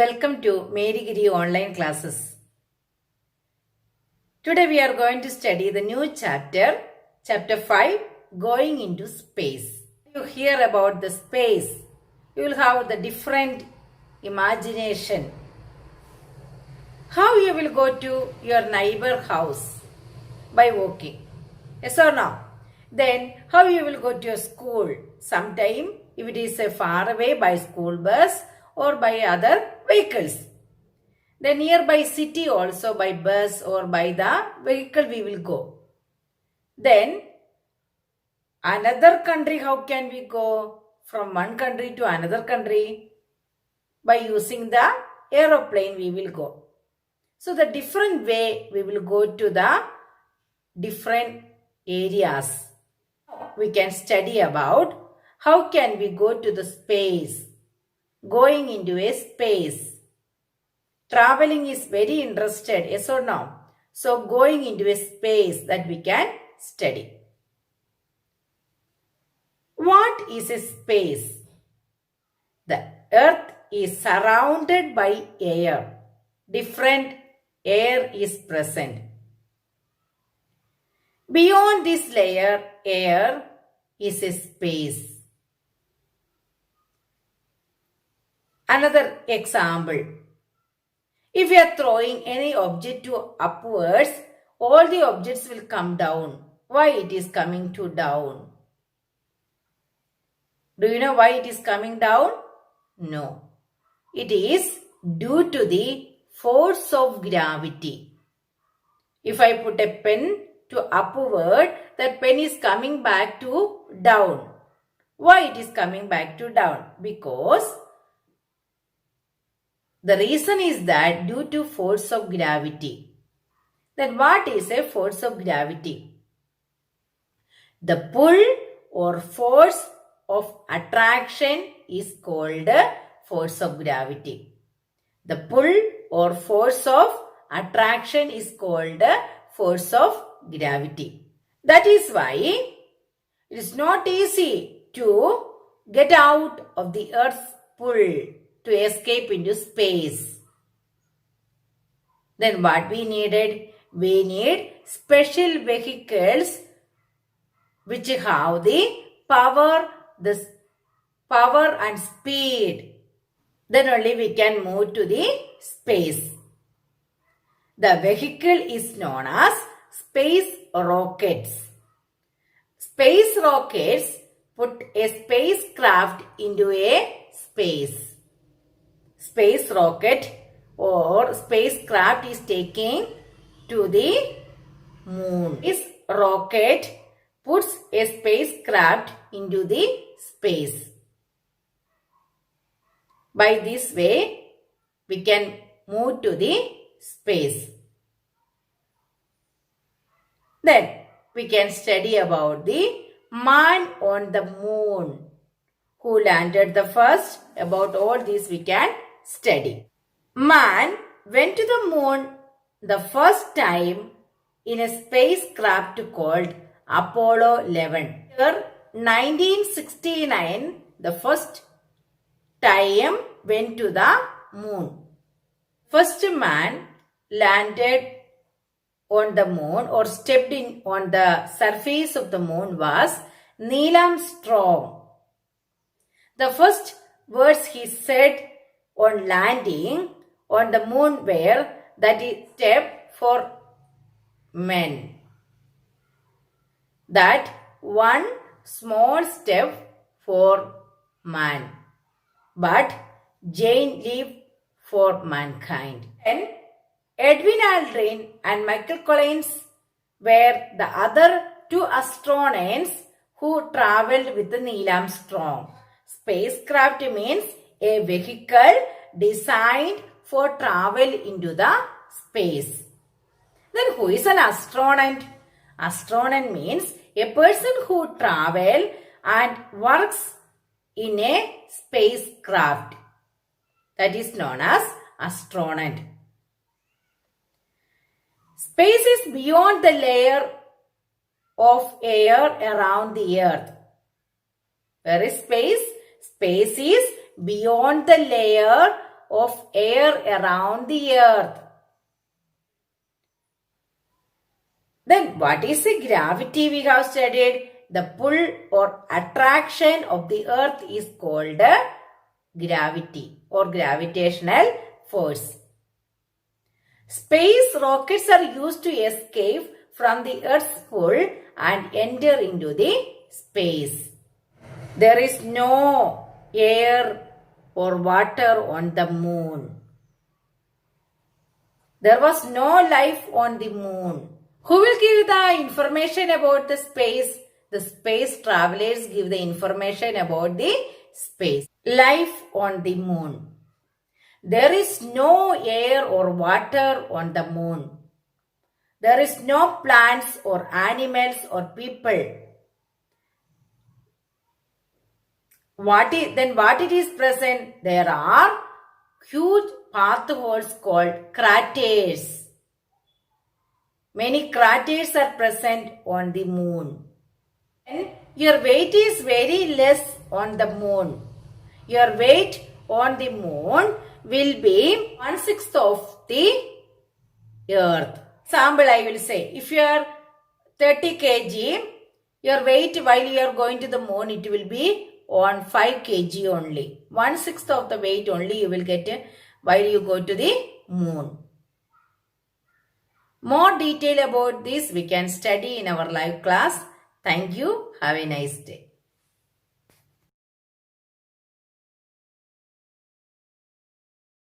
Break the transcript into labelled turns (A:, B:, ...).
A: welcome to Mary Giri online classes. Today we are going to study the new chapter, chapter 5, Going into Space. You hear about the space, you will have the different imagination. How you will go to your neighbor house? By walking. Yes or no? Then how you will go to your school? Sometime if it is far away by school bus or by other vehicles. The nearby city also by bus or by the vehicle we will go. Then another country, how can we go? From one country to another country? By using the aeroplane we will go. So the different way we will go to the different areas. We can study about how can we go to the space. Going into a space. Traveling is very interested, yes or no? So going into a space that we can study. What is a space? The earth is surrounded by air. Different air is present. Beyond this layer, air is a space. Another example. If we are throwing any object to upwards, all the objects will come down. Why it is coming to down? Do you know why it is coming down? No. It is due to the force of gravity. If I put a pen to upward, that pen is coming back to down. Why it is coming back to down? Because the reason is that due to force of gravity. Then what is a force of gravity? The pull or force of attraction is called force of gravity. The pull or force of attraction is called force of gravity. That is why it is not easy to get out of the earth's pull to escape into space. Then what we needed? We need special vehicles which have the power and speed. Then only we can move to the space. The vehicle is known as space rockets. Space rockets put a spacecraft into a space. Space rocket or spacecraft is taking to the moon. This rocket puts a spacecraft into the space. By this way, we can move to the space. Then we can study about the man on the moon. Who landed the first? About all these we can study. Man went to the moon the first time in a spacecraft called Apollo 11. Year 1969, the first time went to the moon. First man landed on the moon or stepped in on the surface of the moon was Neil Armstrong. The first words he said on landing on the moon were that is step for men. That one small step for man, but giant leap for mankind. And Edwin Aldrin and Michael Collins were the other two astronauts who travelled with Neil Armstrong. Spacecraft means a vehicle designed for travel into the space. Then who is an astronaut? Astronaut means a person who travels and works in a spacecraft. That is known as astronaut. Space is beyond the layer of air around the earth. Where is space? Space is beyond the layer of air around the earth. Then what is the gravity we have studied? The pull or attraction of the earth is called gravity or gravitational force. Space rockets are used to escape from the earth's pull and enter into the space. There is no air or water on the moon. There was no life on the moon. Who will give the information about the space? The space travelers give the information about the space. Life on the moon. There is no air or water on the moon. There is no plants or animals or people. What it is present? There are huge pathholes called craters. Many craters are present on the moon. And your weight is very less on the moon. Your weight on the moon will be 1/6 of the earth. Example, I will say, if you are 30 kg, your weight while you are going to the moon, it will be on 5 kg only. 1/6 of the weight only you will get while you go to the moon. More detail about this we can study in our live class. Thank you. Have a nice day.